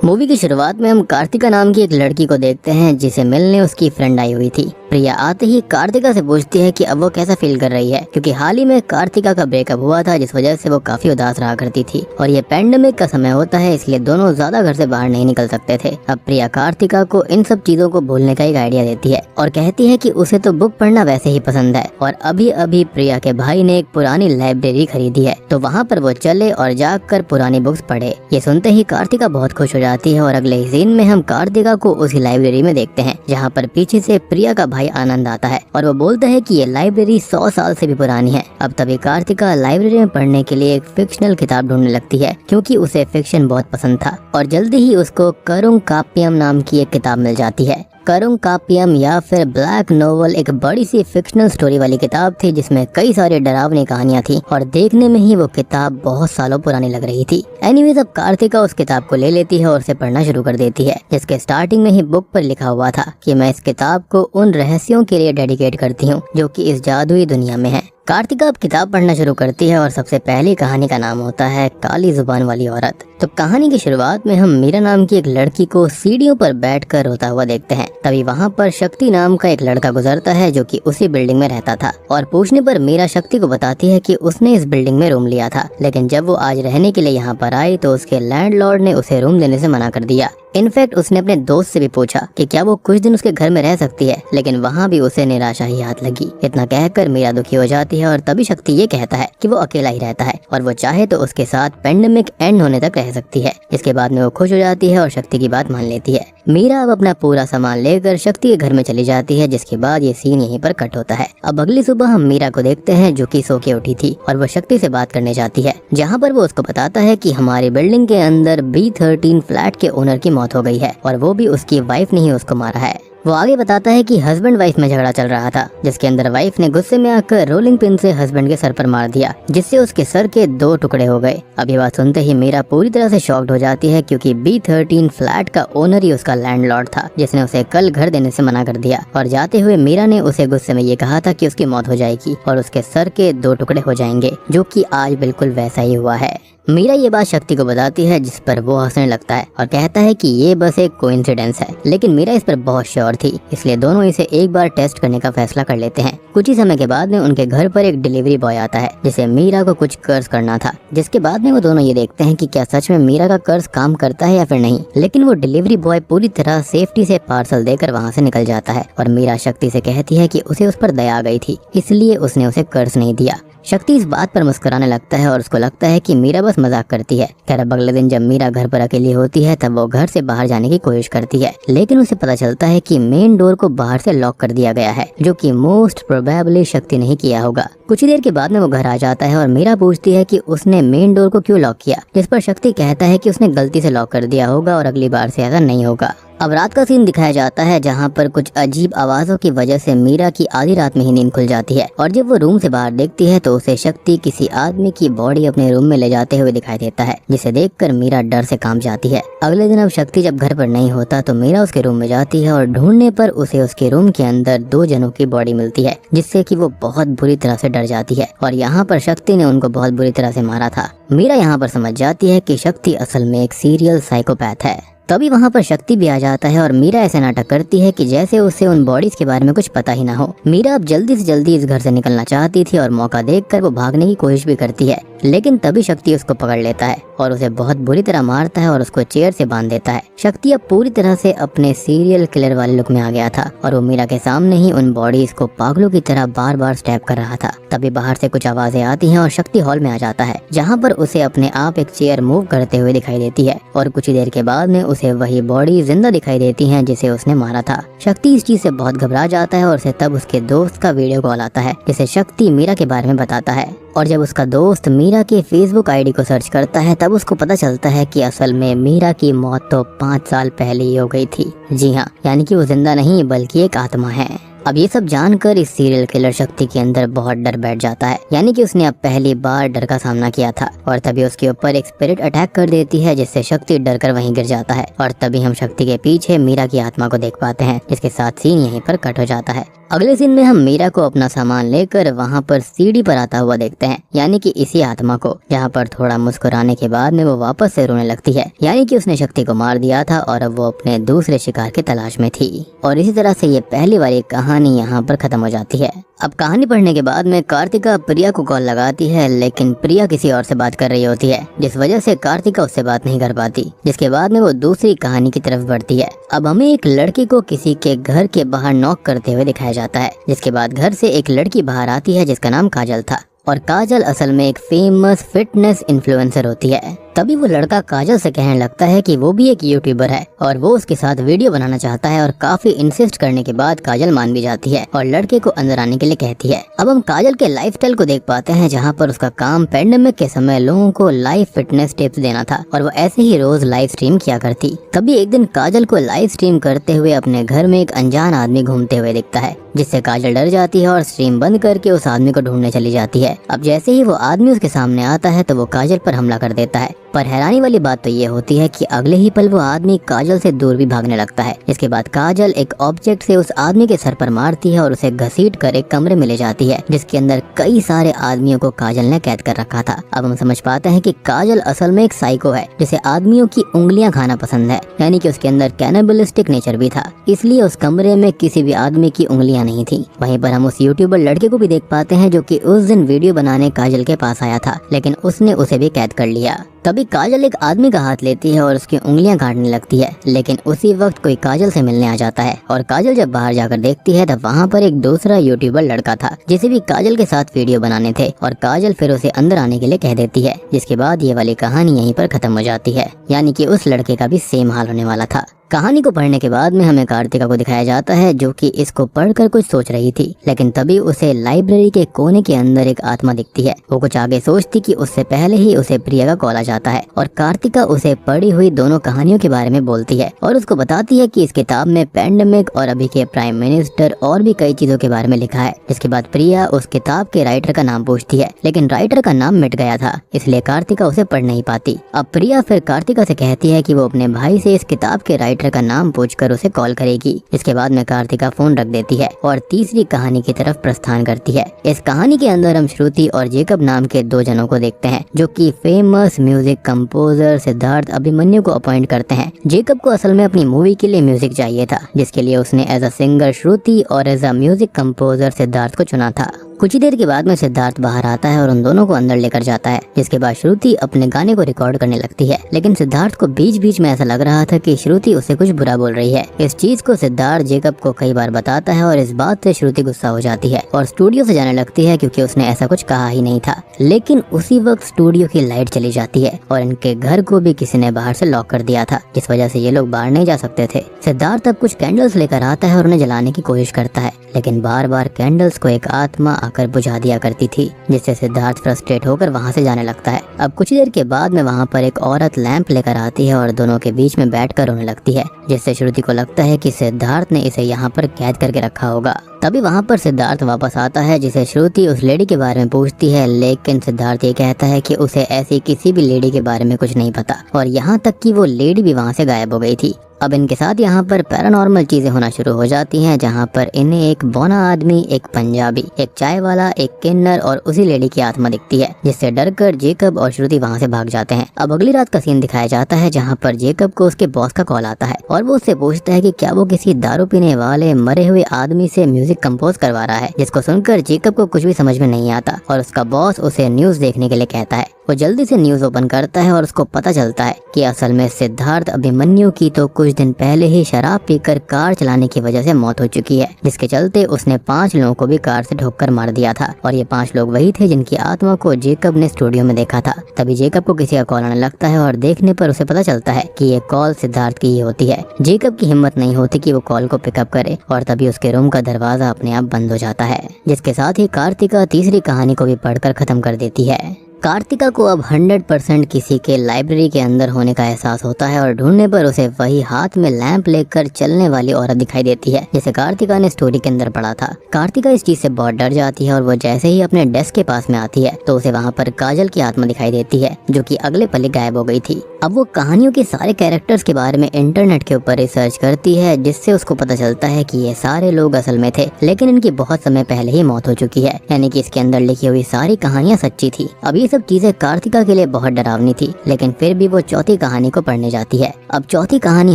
Movie की शुरुआत में हम कार्तिका नाम की एक लड़की को देखते हैं जिसे मिलने उसकी फ्रेंड आई हुई थी। प्रिया आते ही कार्तिका से पूछती है कि अब वो कैसा फील कर रही है, क्योंकि हाल ही में कार्तिका का ब्रेकअप हुआ था जिस वजह से वो काफी उदास रहा करती थी और ये पैंडेमिक का समय होता है इसलिए दोनों ज्यादा घर से बाहर नहीं निकल सकते थे। अब प्रिया कार्तिका को इन सब चीजों को भूलने का एक आइडिया देती है और कहती है कि उसे तो बुक पढ़ना वैसे ही पसंद है और अभी अभी प्रिया के भाई ने एक पुरानी लाइब्रेरी खरीदी है तो वहाँ पर वो चले और जाकर पुरानी बुक्स पढ़े। ये सुनते ही कार्तिका बहुत खुश हो जाती है और अगले सीन में हम कार्तिका को उसी लाइब्रेरी में देखते हैं जहाँ पर पीछे से प्रिया का भाई आनंद आता है और वो बोलता है कि ये लाइब्रेरी 100 साल से भी पुरानी है। अब तभी कार्तिका लाइब्रेरी में पढ़ने के लिए एक फिक्शनल किताब ढूंढने लगती है क्योंकि उसे फिक्शन बहुत पसंद था और जल्दी ही उसको करुंग काप्यम नाम की एक किताब मिल जाती है। करुंग काप्यम या फिर ब्लैक नोवेल एक बड़ी सी फिक्शनल स्टोरी वाली किताब थी जिसमें कई सारी डरावनी कहानियां थी और देखने में ही वो किताब बहुत सालों पुरानी लग रही थी। एनीवेज अब कार्तिका उस किताब को ले लेती है और उसे पढ़ना शुरू कर देती है जिसके स्टार्टिंग में ही बुक पर लिखा हुआ था कि मैं इस किताब को उन रहस्यों के लिए डेडिकेट करती हूँ जो कि इस जादुई दुनिया में है। कार्तिका अब किताब पढ़ना शुरू करती है और सबसे पहली कहानी का नाम होता है काली जुबान वाली औरत। तो कहानी की शुरुआत में हम मीरा नाम की एक लड़की को सीढ़ियों पर बैठकर रोता हुआ देखते हैं। तभी वहाँ पर शक्ति नाम का एक लड़का गुजरता है जो कि उसी बिल्डिंग में रहता था और पूछने पर मीरा शक्ति को बताती है कि उसने इस बिल्डिंग में रूम लिया था, लेकिन जब वो आज रहने के लिए यहाँ पर आई तो उसके लैंडलॉर्ड ने उसे रूम देने से मना कर दिया। इनफैक्ट उसने अपने दोस्त से भी पूछा कि क्या वो कुछ दिन उसके घर में रह सकती है, लेकिन वहाँ भी उसे निराशा ही हाथ लगी। इतना कहकर मीरा दुखी हो जाती है और तभी शक्ति ये कहता है कि वो अकेला ही रहता है और वो चाहे तो उसके साथ पेंडेमिक एंड होने तक रह सकती है। इसके बाद में वो खुश हो जाती है और शक्ति की बात मान लेती है। मीरा अब अपना पूरा सामान लेकर शक्ति के घर में चली जाती है जिसके बाद ये सीन यहीं पर कट होता है। अब अगली सुबह हम मीरा को देखते हैं जो कि सो के उठी थी और वो शक्ति से बात करने जाती है जहाँ पर वो उसको बताता है कि हमारी बिल्डिंग के अंदर B13 फ्लैट के ओनर की मौत हो गई है और वो भी उसकी वाइफ ने ही उसको मारा है। वो आगे बताता है कि हस्बैंड वाइफ में झगड़ा चल रहा था जिसके अंदर वाइफ ने गुस्से में आकर रोलिंग पिन से हस्बैंड के सर पर मार दिया जिससे उसके सर के 2 टुकड़े हो गए। अब ये बात सुनते ही मीरा पूरी तरह से शॉक्ड हो जाती है क्योंकि B13 फ्लैट का ओनर ही उसका लैंडलॉर्ड था जिसने उसे कल घर देने से मना कर दिया और जाते हुए मीरा ने उसे गुस्से में ये कहा था कि उसकी मौत हो जाएगी और उसके सर के 2 टुकड़े हो जाएंगे, जो कि आज बिल्कुल वैसा ही हुआ है। मीरा ये बात शक्ति को बताती है जिस पर वो हंसने लगता है और कहता है कि ये बस एक कोइंसिडेंस है, लेकिन मीरा इस पर बहुत श्योर थी इसलिए दोनों इसे एक बार टेस्ट करने का फैसला कर लेते हैं। कुछ ही समय के बाद में उनके घर पर एक डिलीवरी बॉय आता है जिसे मीरा को कुछ कर्ज करना था, जिसके बाद में वो दोनों ये देखते हैं कि क्या सच में मीरा का कर्ज काम करता है या फिर नहीं। लेकिन वो डिलीवरी बॉय पूरी तरह सेफ्टी से पार्सल देकर वहाँ से निकल जाता है और मीरा शक्ति से कहती है कि उसे उस पर दया आ गई थी इसलिए उसने उसे कर्ज नहीं दिया। शक्ति इस बात पर मुस्कुराने लगता है और उसको लगता है कि मीरा बस मजाक करती है। खैर अब अगले दिन जब मीरा घर पर अकेली होती है तब वो घर से बाहर जाने की कोशिश करती है, लेकिन उसे पता चलता है कि मेन डोर को बाहर से लॉक कर दिया गया है, जो कि मोस्ट प्रोबेबली शक्ति नहीं किया होगा। कुछ ही देर के बाद में वो घर आ जाता है और मीरा पूछती है कि उसने मेन डोर को क्यों लॉक किया, जिस पर शक्ति कहता है कि उसने गलती से लॉक कर दिया होगा और अगली बार से ऐसा नहीं होगा। अब रात का सीन दिखाया जाता है जहाँ पर कुछ अजीब आवाजों की वजह से मीरा की आधी रात में ही नींद खुल जाती है और जब वो रूम से बाहर देखती है तो उसे शक्ति किसी आदमी की बॉडी अपने रूम में ले जाते हुए दिखाई देता है, जिसे देखकर मीरा डर से कांप जाती है। अगले दिन अब शक्ति जब घर पर नहीं होता तो मीरा उसके रूम में जाती है और ढूंढने पर उसे उसके रूम के अंदर 2 जनों की बॉडी मिलती है, जिससे कि वो बहुत बुरी तरह से डर जाती है और यहाँ पर शक्ति ने उनको बहुत बुरी तरह से मारा था। मीरा यहाँ पर समझ जाती है कि शक्ति असल में एक सीरियल साइकोपैथ है। तभी वहाँ पर शक्ति भी आ जाता है और मीरा ऐसे नाटक करती है कि जैसे उसे उन बॉडीज के बारे में कुछ पता ही ना हो। मीरा अब जल्दी से जल्दी इस घर से निकलना चाहती थी और मौका देखकर वो भागने की कोशिश भी करती है, लेकिन तभी शक्ति उसको पकड़ लेता है और उसे बहुत बुरी तरह मारता है और उसको चेयर से बांध देता है। शक्ति अब पूरी तरह से अपने सीरियल किलर वाले लुक में आ गया था और वो मीरा के सामने ही उन बॉडीज को पागलों की तरह बार बार स्टैब कर रहा था। तभी बाहर से कुछ आवाजें आती हैं और शक्ति हॉल में आ जाता है जहाँ पर उसे अपने आप एक चेयर मूव करते हुए दिखाई देती है और कुछ ही देर के बाद में उसे वही बॉडी जिंदा दिखाई देती हैं जिसे उसने मारा था। शक्ति इस चीज से बहुत घबरा जाता है और उसे तब उसके दोस्त का वीडियो कॉल आता है जिसे शक्ति मीरा के बारे में बताता है और जब उसका दोस्त मीरा के फेसबुक आईडी को सर्च करता है तब उसको पता चलता है कि असल में मीरा की मौत तो 5 साल पहले ही हो गई थी। जी हाँ, यानी कि वो जिंदा नहीं बल्कि एक आत्मा है। अब ये सब जानकर इस सीरियल किलर शक्ति के अंदर बहुत डर बैठ जाता है, यानी कि उसने अब पहली बार डर का सामना किया था। और तभी उसके ऊपर एक स्पिरिट अटैक कर देती है, जिससे शक्ति डर कर वहीं गिर जाता है। और तभी हम शक्ति के पीछे मीरा की आत्मा को देख पाते हैं, जिसके साथ सीन यहीं पर कट हो जाता है। अगले सीन में हम मीरा को अपना सामान लेकर वहाँ पर सीढ़ी पर आता हुआ देखते हैं, यानी कि इसी आत्मा को, जहाँ पर थोड़ा मुस्कुराने के बाद में वो वापस से रोने लगती है, यानी कि उसने शक्ति को मार दिया था और अब वो अपने दूसरे शिकार की तलाश में थी। और इसी तरह से ये पहली वाली कहानी यहाँ पर खत्म हो जाती है। अब कहानी पढ़ने के बाद में कार्तिका प्रिया को कॉल लगाती है, लेकिन प्रिया किसी और से बात कर रही होती है, जिस वजह से कार्तिका उससे बात नहीं कर पाती। जिसके बाद में वो दूसरी कहानी की तरफ बढ़ती है। अब हमें एक लड़की को किसी के घर के बाहर नॉक करते हुए दिखाया जाता है, जिसके बाद घर से एक लड़की बाहर आती है जिसका नाम काजल था। और काजल असल में एक फेमस फिटनेस इन्फ्लुएंसर होती है। तभी वो लड़का काजल से कहने लगता है कि वो भी एक यूट्यूबर है और वो उसके साथ वीडियो बनाना चाहता है। और काफी इंसिस्ट करने के बाद काजल मान भी जाती है और लड़के को अंदर आने के लिए कहती है। अब हम काजल के लाइफस्टाइल को देख पाते हैं, जहाँ पर उसका काम पेंडेमिक के समय लोगों को लाइव फिटनेस टिप्स देना था और वो ऐसे ही रोज लाइव स्ट्रीम किया करती। तभी एक दिन काजल को लाइव स्ट्रीम करते हुए अपने घर में एक अनजान आदमी घूमते हुए दिखता है, जिससे काजल डर जाती है और स्ट्रीम बंद करके उस आदमी को ढूंढने चली जाती है। अब जैसे ही वो आदमी उसके सामने आता है तो वो काजल पर हमला कर देता है। पर हैरानी वाली बात तो ये होती है कि अगले ही पल वो आदमी काजल से दूर भी भागने लगता है। इसके बाद काजल एक ऑब्जेक्ट से उस आदमी के सर पर मारती है और उसे घसीट कर एक कमरे में ले जाती है, जिसके अंदर कई सारे आदमियों को काजल ने कैद कर रखा था। अब हम समझ पाते हैं कि काजल असल में एक साइको है, जिसे आदमियों की उंगलियां खाना पसंद है, यानी कि उसके अंदर कैनिबलिस्टिक नेचर भी था। इसलिए उस कमरे में किसी भी आदमी की उंगलियां नहीं थी। वहीं पर हम उस यूट्यूबर लड़के को भी देख पाते हैं, जो कि उस दिन वीडियो बनाने काजल के पास आया था, लेकिन उसने उसे भी कैद कर लिया। तभी काजल एक आदमी का हाथ लेती है और उसकी उंगलियां काटने लगती है, लेकिन उसी वक्त कोई काजल से मिलने आ जाता है। और काजल जब बाहर जाकर देखती है तब वहाँ पर एक दूसरा यूट्यूबर लड़का था, जिसे भी काजल के साथ वीडियो बनाने थे। और काजल फिर उसे अंदर आने के लिए कह देती है, जिसके बाद ये वाली कहानी यहीं पर खत्म हो जाती है, यानी कि उस लड़के का भी सेम हाल होने वाला था। कहानी को पढ़ने के बाद में हमें कार्तिका को दिखाया जाता है, जो कि इसको पढ़कर कुछ सोच रही थी, लेकिन तभी उसे लाइब्रेरी के कोने के अंदर एक आत्मा दिखती है। वो कुछ आगे सोचती कि उससे पहले ही उसे प्रिया का कॉल आ जाता है और कार्तिका उसे पढ़ी हुई दोनों कहानियों के बारे में बोलती है और उसको बताती है कि इस किताब में पेंडेमिक और अभी के प्राइम मिनिस्टर और भी कई चीजों के बारे में लिखा है। जिसके बाद प्रिया उस किताब के राइटर का नाम पूछती है, लेकिन राइटर का नाम मिट गया था, इसलिए कार्तिका उसे पढ़ नहीं पाती। अब प्रिया फिर कार्तिका से कहती है कि वो अपने भाई से इस किताब के राइटर का नाम पूछकर उसे कॉल करेगी। इसके बाद में कार्तिका फोन रख देती है और तीसरी कहानी की तरफ प्रस्थान करती है। इस कहानी के अंदर हम श्रुति और जेकब नाम के दो जनों को देखते हैं, जो कि famous music composer Siddharth Abhimanyu को अपॉइंट करते हैं। जेकब को असल में अपनी मूवी के लिए म्यूजिक चाहिए था, जिसके लिए उसने एज अ सिंगर श्रुति और as a music composer Siddharth को चुना था। कुछ ही देर के बाद में सिद्धार्थ बाहर आता है और उन दोनों को अंदर लेकर जाता है। जिसके बाद श्रुति अपने गाने को रिकॉर्ड करने लगती है, लेकिन सिद्धार्थ को बीच बीच में ऐसा लग रहा था कि श्रुति उसे कुछ बुरा बोल रही है। इस चीज को सिद्धार्थ जेकब को कई बार बताता है और इस बात से श्रुति गुस्सा हो जाती है और स्टूडियो से जाने लगती है, क्योंकि उसने ऐसा कुछ कहा ही नहीं था। लेकिन उसी वक्त स्टूडियो की लाइट चली जाती है और इनके घर को भी किसी ने बाहर से लॉक कर दिया था, जिस वजह से ये लोग बाहर नहीं जा सकते थे। सिद्धार्थ अब कुछ कैंडल्स लेकर आता है और उन्हें जलाने की कोशिश करता है, लेकिन बार बार कैंडल्स को एक आत्मा आकर बुझा दिया करती थी, जिससे सिद्धार्थ फ्रस्ट्रेट होकर वहाँ से जाने लगता है। अब कुछ देर के बाद में वहाँ पर एक औरत लैंप लेकर आती है और दोनों के बीच में बैठकर रोने लगती है, जिससे श्रुति को लगता है कि सिद्धार्थ ने इसे यहाँ पर कैद करके रखा होगा। तभी वहाँ पर सिद्धार्थ वापस आता है, जिसे श्रुति उस लेडी के बारे में पूछती है, लेकिन सिद्धार्थ ये कहता है कि उसे ऐसी किसी भी लेडी के बारे में कुछ नहीं पता और यहाँ तक कि वो लेडी भी वहाँ से गायब हो गई थी। अब इनके साथ यहाँ पर पैरानॉर्मल चीजें होना शुरू हो जाती हैं, जहाँ पर इन्हें एक बौना आदमी, एक पंजाबी, एक चाय वाला, एक किन्नर और उसी लेडी की आत्मा दिखती है, जिससे डरकर जेकब और श्रुति वहाँ से भाग जाते हैं। अब अगली रात का सीन दिखाया जाता है, जहाँ पर जेकब को उसके बॉस का कॉल आता है और वो उससे पूछता है कि क्या वो किसी दारू पीने वाले मरे हुए आदमी से म्यूजिक कंपोज करवा रहा है, जिसको सुनकर जेकब को कुछ भी समझ में नहीं आता और उसका बॉस उसे न्यूज देखने के लिए कहता है। वो जल्दी से न्यूज ओपन करता है और उसको पता चलता है कि असल में सिद्धार्थ अभिमन्यु की तो कुछ दिन पहले ही शराब पीकर कार चलाने की वजह से मौत हो चुकी है, जिसके चलते उसने 5 लोगों को भी कार से ठोककर मार दिया था और ये 5 लोग वही थे जिनकी आत्मा को जेकब ने स्टूडियो में देखा था। तभी जेकब को किसी का कॉल आने लगता है और देखने पर उसे पता चलता है कि ये कॉल सिद्धार्थ की ही होती है। जेकब की हिम्मत नहीं होती कि वो कॉल को पिकअप करे और तभी उसके रूम का दरवाजा अपने आप बंद हो जाता है, जिसके साथ ही कार्तिका तीसरी कहानी को भी पढ़कर खत्म कर देती है। कार्तिका को अब 100% किसी के लाइब्रेरी के अंदर होने का एहसास होता है और ढूंढने पर उसे वही हाथ में लैंप लेकर चलने वाली औरत दिखाई देती है जिसे कार्तिका ने स्टोरी के अंदर पढ़ा था। कार्तिका इस चीज से बहुत डर जाती है और वो जैसे ही अपने डेस्क के पास में आती है तो उसे वहाँ पर काजल की आत्मा दिखाई देती है जो कि अगले पल ही गायब हो गई थी। अब वो कहानियों के सारे कैरेक्टर्स के बारे में इंटरनेट के ऊपर रिसर्च करती है जिससे उसको पता चलता है कि ये सारे लोग असल में थे लेकिन इनकी बहुत समय पहले ही मौत हो चुकी है, यानी कि इसके अंदर लिखी हुई सारी कहानियां सच्ची थी। अब ये सब चीजें कार्तिका के लिए बहुत डरावनी थी लेकिन फिर भी वो चौथी कहानी को पढ़ने जाती है। अब चौथी कहानी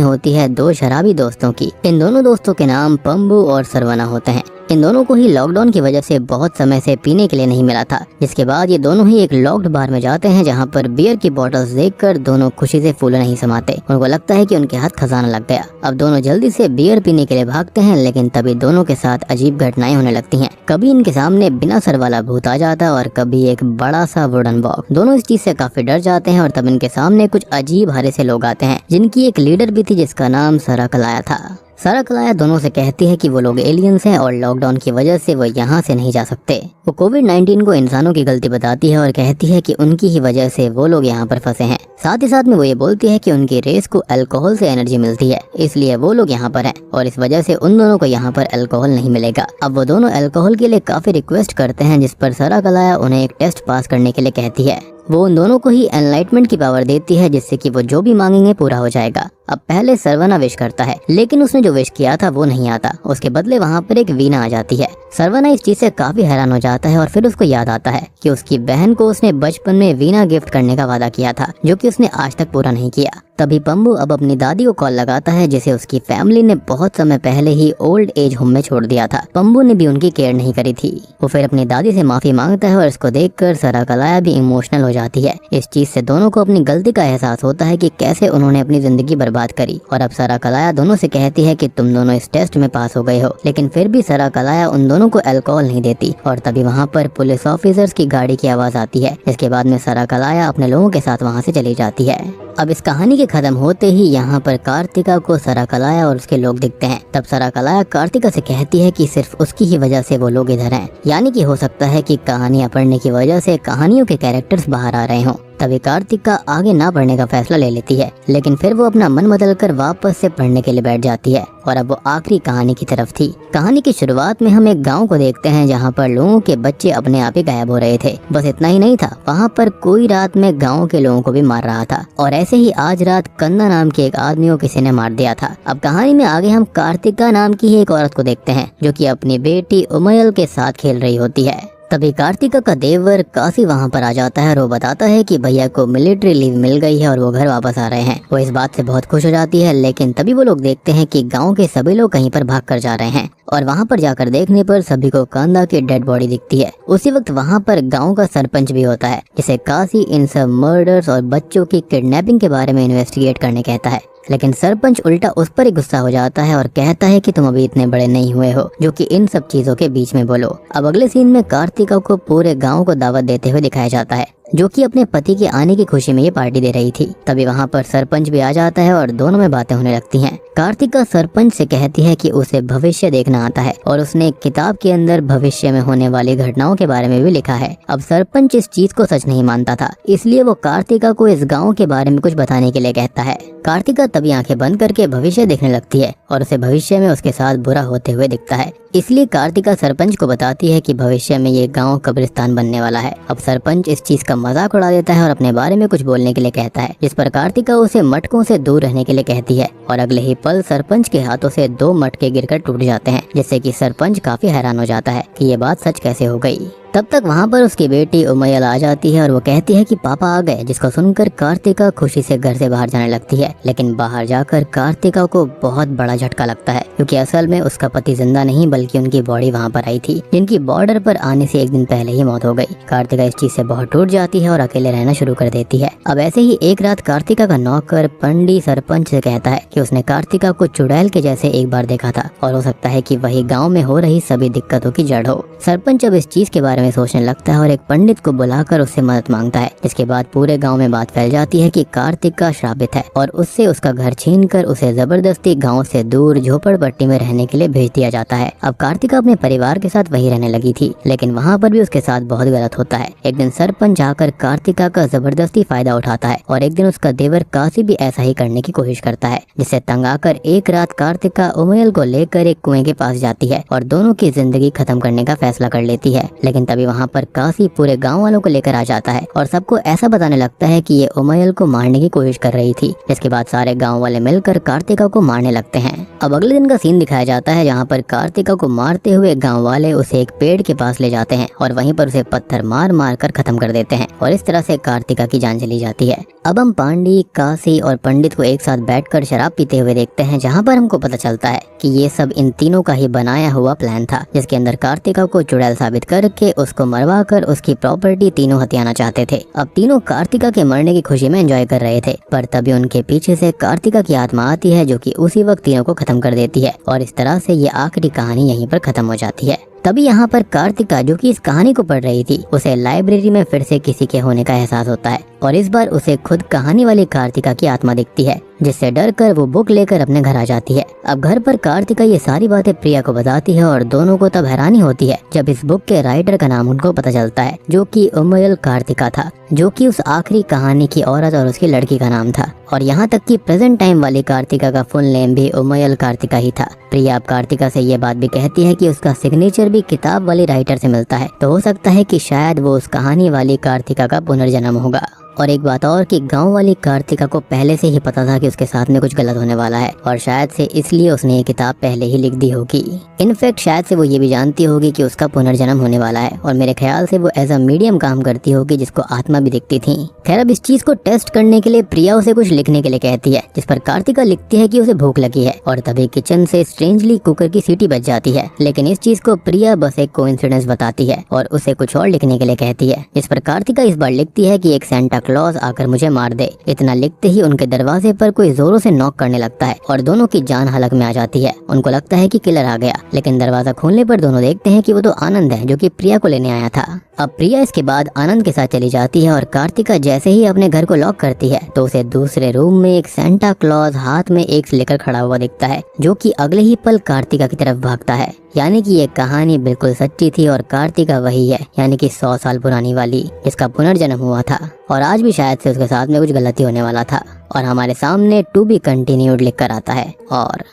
होती है दो शराबी दोस्तों की। इन दोनों दोस्तों के नाम पंबू और सरवना होते हैं। इन दोनों को ही लॉकडाउन की वजह से बहुत समय से पीने के लिए नहीं मिला था, जिसके बाद ये दोनों ही एक लॉक्ड बार में जाते हैं जहाँ पर बियर की बॉटल्स देखकर दोनों खुशी से फूले नहीं समाते। उनको लगता है कि उनके हाथ खजाना लग गया। अब दोनों जल्दी से बियर पीने के लिए भागते हैं लेकिन तभी दोनों के साथ अजीब घटनाएं होने लगती हैं। कभी इनके सामने बिना सर वाला भूत आ जाता है और कभी एक बड़ा सा वुडन बॉक्स। दोनों इस चीज से काफी डर जाते हैं और तब इनके सामने कुछ अजीब हरे से लोग आते हैं जिनकी एक लीडर भी थी जिसका नाम सरकलाया था। सरकलाया दोनों से कहती है कि वो लोग एलियंस हैं और लॉकडाउन की वजह से वो यहाँ से नहीं जा सकते। वो कोविड-19 को इंसानों की गलती बताती है और कहती है कि उनकी ही वजह से वो लोग यहाँ पर फंसे हैं। साथ ही साथ में वो ये बोलती है कि उनकी रेस को अल्कोहल से एनर्जी मिलती है इसलिए वो लोग यहाँ पर हैं और इस वजह से उन दोनों को यहाँ पर अल्कोहल नहीं मिलेगा। अब वो दोनों अल्कोहल के लिए काफी रिक्वेस्ट करते हैं जिस पर सरकलाया उन्हें एक टेस्ट पास करने के लिए कहती है। वो उन दोनों को ही एनलाइटमेंट की पावर देती है जिससे कि वो जो भी मांगेंगे पूरा हो जाएगा। अब पहले सरवना विश करता है लेकिन उसने जो विश किया था वो नहीं आता। उसके बदले वहाँ पर एक वीणा आ जाती है। सरवना इस चीज से काफी हैरान हो जाता है और फिर उसको याद आता है कि उसकी बहन को उसने बचपन में वीणा गिफ्ट करने का वादा किया था जो कि उसने आज तक पूरा नहीं किया। तभी पंबू अब अपनी दादी को कॉल लगाता है जिसे उसकी फैमिली ने बहुत समय पहले ही ओल्ड एज होम में छोड़ दिया था। पंबू ने भी उनकी केयर नहीं करी थी। वो फिर अपनी दादी से माफी मांगता है और इसको देखकर सरकलाया भी इमोशनल हो जाती है। इस चीज से दोनों को अपनी गलती का एहसास होता है कि कैसे उन्होंने अपनी जिंदगी बर्बाद करी। और अब सरकलाया दोनों से कहती है कि तुम दोनों इस टेस्ट में पास हो गए हो, लेकिन फिर भी सरकलाया उन दोनों को अल्कोहल नहीं देती। और तभी वहाँ पर पुलिस ऑफिसर्स की गाड़ी की आवाज आती है। इसके बाद में सरकलाया अपने लोगों के साथ वहाँ से चली जाती है। अब इस कहानी के खत्म होते ही यहाँ पर कार्तिका को सरकलाया और उसके लोग दिखते हैं। तब सरकलाया कार्तिका से कहती है कि सिर्फ उसकी ही वजह से वो लोग इधर हैं, यानी कि हो सकता है कि कहानियां पढ़ने की वजह से कहानियों के कैरेक्टर्स बाहर आ रहे हों। तभी कार्तिका आगे ना पढ़ने का फैसला ले लेती है लेकिन फिर वो अपना मन बदलकर वापस से पढ़ने के लिए बैठ जाती है। और अब वो आखिरी कहानी की तरफ थी। कहानी की शुरुआत में हम एक गांव को देखते हैं जहां पर लोगों के बच्चे अपने आप ही गायब हो रहे थे। बस इतना ही नहीं था, वहां पर कोई रात में गांव के लोगों को भी मार रहा था। और ऐसे ही आज रात कंदा नाम के एक आदमी को किसी ने मार दिया था। अब कहानी में आगे हम कार्तिका नाम की ही एक औरत को देखते हैं जो कि अपनी बेटी उमयल के साथ खेल रही होती है। तभी कार्तिका का देवर काशी वहाँ पर आ जाता है और वो बताता है कि भैया को मिलिट्री लीव मिल गई है और वो घर वापस आ रहे हैं। वो इस बात से बहुत खुश हो जाती है लेकिन तभी वो लोग देखते हैं कि गांव के सभी लोग कहीं पर भाग कर जा रहे हैं। और वहाँ पर जाकर देखने पर सभी को कंदा की डेड बॉडी दिखती है। उसी वक्त वहाँ पर गांव का सरपंच भी होता है जिसे काशी इन सब मर्डर्स और बच्चों की किडनैपिंग के बारे में इन्वेस्टिगेट करने कहता है। लेकिन सरपंच उल्टा उस पर ही गुस्सा हो जाता है और कहता है कि तुम अभी इतने बड़े नहीं हुए हो जो कि इन सब चीजों के बीच में बोलो। अब अगले सीन में कार्तिका को पूरे गांव को दावत देते हुए दिखाया जाता है जो कि अपने पति के आने की खुशी में ये पार्टी दे रही थी। तभी वहाँ पर सरपंच भी आ जाता है और दोनों में बातें होने लगती हैं। कार्तिका सरपंच से कहती है कि उसे भविष्य देखना आता है और उसने एक किताब के अंदर भविष्य में होने वाली घटनाओं के बारे में भी लिखा है। अब सरपंच इस चीज को सच नहीं मानता था इसलिए वो कार्तिका को इस गाँव के बारे में कुछ बताने के लिए कहता है। कार्तिका तभी आंखें बंद करके भविष्य देखने लगती है और उसे भविष्य में उसके साथ बुरा होते हुए दिखता है। इसलिए कार्तिका सरपंच को बताती है कि भविष्य में ये गांव कब्रिस्तान बनने वाला है। अब सरपंच इस चीज का मजाक उड़ा देता है और अपने बारे में कुछ बोलने के लिए कहता है जिस पर कार्तिका उसे मटकों से दूर रहने के लिए कहती है। और अगले ही पल सरपंच के हाथों से 2 मटके गिरकर टूट जाते हैं जिससे कि सरपंच काफी हैरान हो जाता है कि ये बात सच कैसे हो गई। तब तक वहाँ पर उसकी बेटी उमयल आ जाती है और वो कहती है कि पापा आ गए, जिसको सुनकर कार्तिका खुशी से घर से बाहर जाने लगती है। लेकिन बाहर जाकर कार्तिका को बहुत बड़ा झटका लगता है क्योंकि असल में उसका पति जिंदा नहीं बल्कि उनकी बॉडी वहाँ पर आई थी जिनकी बॉर्डर पर आने से एक दिन पहले ही मौत हो गई। कार्तिका इस चीज से बहुत टूट जाती है और अकेले रहना शुरू कर देती है। अब ऐसे ही एक रात कार्तिका का नौकर पंडी सरपंच से कहता है कि उसने कार्तिका कार्तिका को चुड़ैल के जैसे एक बार देखा था और हो सकता है कि वही गांव में हो रही सभी दिक्कतों की जड़ हो। सरपंच अब इस चीज के बारे में सोचने लगता है और एक पंडित को बुलाकर उससे मदद मांगता है, जिसके बाद पूरे गांव में बात फैल जाती है कि कार्तिका श्रापित है और उससे उसका घर छीनकर उसे जबरदस्ती गांव से दूर झोपड़पट्टी में रहने के लिए भेज दिया जाता है। अब कार्तिका अपने परिवार के साथ वहीं रहने लगी थी, लेकिन वहाँ पर भी उसके साथ बहुत गलत होता है। एक दिन सरपंच आकर कार्तिका का जबरदस्ती फायदा उठाता है और एक दिन उसका देवर काशी भी ऐसा ही करने की कोशिश करता है, जिससे तंग आकर एक रात कार्तिका उमयल को लेकर एक कुएं के पास जाती है और दोनों की जिंदगी खत्म करने का फैसला कर लेती है। लेकिन तभी वहाँ पर काशी पूरे गाँव वालों को लेकर आ जाता है और सबको ऐसा बताने लगता है कि ये उमयल को मारने की कोशिश कर रही थी। इसके बाद सारे गाँव वाले मिलकर कार्तिका को मारने लगते हैं। अब अगले दिन का सीन दिखाया जाता है जहाँ पर कार्तिका को मारते हुए गाँव वाले उसे एक पेड़ के पास ले जाते हैं और वहीं पर उसे पत्थर मार मार कर खत्म कर देते हैं और इस तरह से कार्तिका की जान चली जाती है। अब हम पांडी, काशी और पंडित को एक साथ बैठकर शराब पीते हुए देखते हैं, जहाँ पर हमको पता चलता है कि ये सब इन तीनों का ही बनाया हुआ प्लान था, जिसके अंदर कार्तिका को चुड़ैल साबित करके उसको मरवा कर उसकी प्रॉपर्टी तीनों हथियाना चाहते थे। अब तीनों कार्तिका के मरने की खुशी में एंजॉय कर रहे थे, पर तभी उनके पीछे से कार्तिका की आत्मा आती है जो कि उसी वक्त तीनों को खत्म कर देती है और इस तरह से ये आखिरी कहानी यहीं पर खत्म हो जाती है। तभी यहाँ पर कार्तिका, जो कि इस कहानी को पढ़ रही थी, उसे लाइब्रेरी में फिर से किसी के होने का एहसास होता है और इस बार उसे खुद कहानी वाली कार्तिका की आत्मा दिखती है, जिससे डर कर वो बुक लेकर अपने घर आ जाती है। अब घर पर कार्तिका ये सारी बातें प्रिया को बताती है और दोनों को तब हैरानी होती है जब इस बुक के राइटर का नाम उनको पता चलता है, जो कि उमयल कार्तिका था, जो कि उस आखिरी कहानी की औरत और उसकी लड़की का नाम था। और यहाँ तक कि प्रेजेंट टाइम वाली कार्तिका का फुल नेम भी उमयल कार्तिका ही था। प्रिया अब कार्तिका से ये बात भी कहती है कि उसका सिग्नेचर भी किताब वाली राइटर से मिलता है, तो हो सकता है कि शायद वो उस कहानी वाली कार्तिका का पुनर्जन्म होगा। और एक बात और कि गांव वाली कार्तिका को पहले से ही पता था कि उसके साथ में कुछ गलत होने वाला है और शायद से इसलिए उसने ये किताब पहले ही लिख दी होगी। इनफैक्ट शायद से वो ये भी जानती होगी कि उसका पुनर्जन्म होने वाला है और मेरे ख्याल से वो एज अ मीडियम काम करती होगी जिसको आत्मा भी दिखती थी। खैर, अब इस चीज को टेस्ट करने के लिए प्रिया उसे कुछ लिखने के लिए कहती है, जिस पर कार्तिका लिखती है कि उसे भूख लगी है और तभी किचन से स्ट्रेंजली कुकर की सीटी बज जाती है। लेकिन इस चीज को प्रिया बस एक कोइंसिडेंस बताती है और उसे कुछ और लिखने के लिए कहती है, जिस पर कार्तिका इस बार लिखती है कि एक सेंटा क्लॉज आकर मुझे मार दे। इतना लिखते ही उनके दरवाजे पर कोई जोरों से नॉक करने लगता है और दोनों की जान हलक में आ जाती है। उनको लगता है कि किलर आ गया, लेकिन दरवाजा खोलने पर दोनों देखते हैं कि वो तो आनंद है, जो कि प्रिया को लेने आया था। अब प्रिया इसके बाद आनंद के साथ चली जाती है और कार्तिका जैसे ही अपने घर को लॉक करती है तो उसे दूसरे रूम में एक सेंटा क्लॉज हाथ में एक लेकर खड़ा हुआ दिखता है, जो कि अगले ही पल कार्तिका की तरफ भागता है। यानी कि ये कहानी बिल्कुल सच्ची थी और कार्तिका वही है, यानी कि 100 साल पुरानी वाली, जिसका पुनर्जन्म हुआ था और आज भी शायद से उसके साथ में कुछ गलती होने वाला था। और हमारे सामने टू बी कंटिन्यूड लिख कर आता है और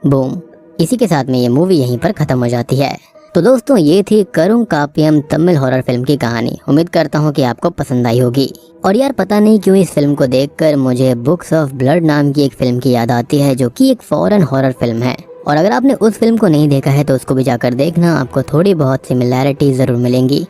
बूम, इसी के साथ में ये मूवी यहीं पर खत्म हो जाती है। तो दोस्तों, ये थी करुण कापियम तमिल हॉरर फिल्म की कहानी। उम्मीद करता हूँ कि आपको पसंद आई होगी। और यार, पता नहीं क्यों इस फिल्म को देखकर मुझे बुक्स ऑफ ब्लड नाम की एक फिल्म की याद आती है, जो कि एक फॉरेन हॉरर फिल्म है। और अगर आपने उस फिल्म को नहीं देखा है तो उसको भी जाकर देखना, आपको थोड़ी बहुत सिमिलैरिटी जरूर मिलेंगी।